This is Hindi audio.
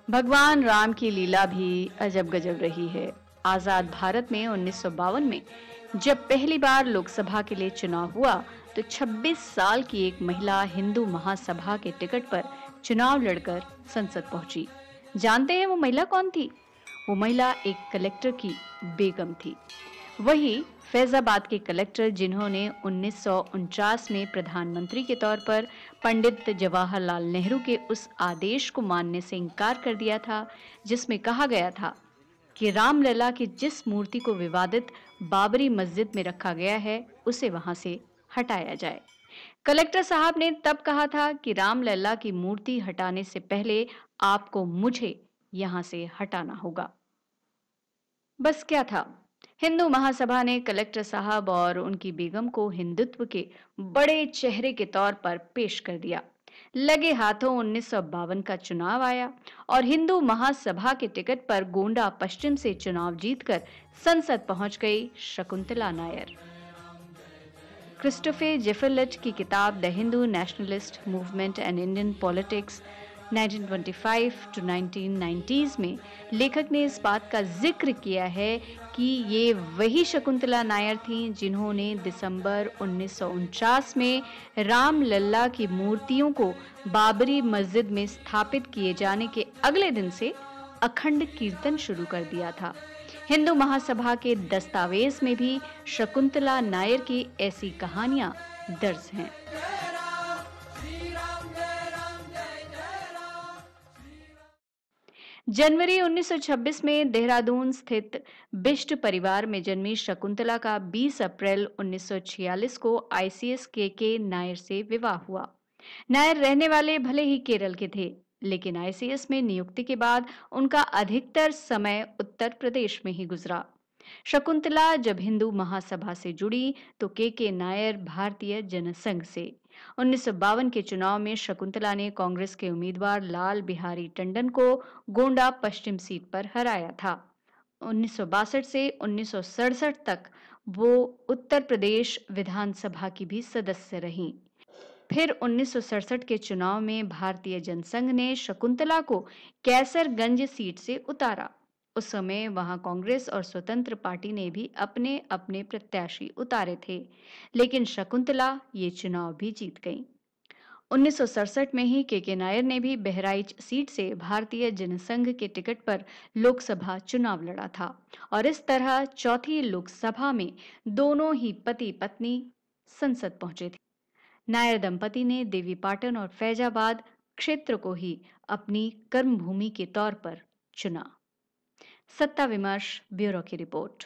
भगवान राम की लीला भी अजब गजब रही है। आजाद भारत में 1952 में जब पहली बार लोकसभा के लिए चुनाव हुआ तो 26 साल की एक महिला हिंदू महासभा के टिकट पर चुनाव लड़कर संसद पहुंची। जानते हैं वो महिला कौन थी? वो महिला एक कलेक्टर की बेगम थी। वही फैजाबाद के कलेक्टर जिन्होंने 1949 में प्रधानमंत्री के तौर पर पंडित जवाहरलाल नेहरू के उस आदेश को मानने से इनकार कर दिया था जिसमें कहा गया था कि रामलला की जिस मूर्ति को विवादित बाबरी मस्जिद में रखा गया है उसे वहां से हटाया जाए। कलेक्टर साहब ने तब कहा था कि रामलला की मूर्ति हटाने से पहले आपको मुझे यहां से हटाना होगा। बस क्या था, हिंदू महासभा ने कलेक्टर साहब और उनकी बेगम को हिंदुत्व के बड़े चेहरे के तौर पर पेश कर दिया। लगे हाथों 1952 का चुनाव आया और हिंदू महासभा के टिकट पर गोंडा पश्चिम से चुनाव जीतकर संसद पहुंच गई शकुंतला नायर। क्रिस्टोफर जेफरलेट की किताब the Hindu nationalist movement and Indian politics 1925 to 1990s में लेखक ने इस बात का जिक्र किया है कि ये वही शकुंतला नायर थीं जिन्होंने दिसंबर 1949 में रामलला की मूर्तियों को बाबरी मस्जिद में स्थापित किए जाने के अगले दिन से अखंड कीर्तन शुरू कर दिया था। हिंदू महासभा के दस्तावेज में भी शकुंतला नायर की ऐसी कहानियां दर्ज हैं। जनवरी 1926 में देहरादून स्थित बिष्ट परिवार में जन्मी शकुंतला का 20 अप्रैल 1946 को आईसीएस के नायर से विवाह हुआ। नायर रहने वाले भले ही केरल के थे, लेकिन आईसीएस में नियुक्ति के बाद उनका अधिकतर समय उत्तर प्रदेश में ही गुजरा। शकुंतला जब हिंदू महासभा से जुड़ी तो के नायर भारतीय जनसंघ से। 1952 के चुनाव में शकुंतला ने कांग्रेस के उम्मीदवार लाल बिहारी टंडन को गोंडा पश्चिम सीट पर हराया था। 1962 से 1967 तक वो उत्तर प्रदेश विधानसभा की भी सदस्य रहीं। फिर 1967 के चुनाव में भारतीय जनसंघ ने शकुंतला को कैसरगंज सीट से उतारा। उस समय वहां कांग्रेस और स्वतंत्र पार्टी ने भी अपने अपने प्रत्याशी उतारे थे, लेकिन शकुंतला ये चुनाव भी जीत गईं। 1967 में ही के नायर ने भी बहराइच सीट से भारतीय जनसंघ के टिकट पर लोकसभा चुनाव लड़ा था और इस तरह चौथी लोकसभा में दोनों ही पति पत्नी संसद पहुंचे थे। नायर दंपति ने देवीपाटन और फैजाबाद क्षेत्र को ही अपनी कर्मभूमि के तौर पर चुना। सत्ता विमर्श ब्यूरो की रिपोर्ट।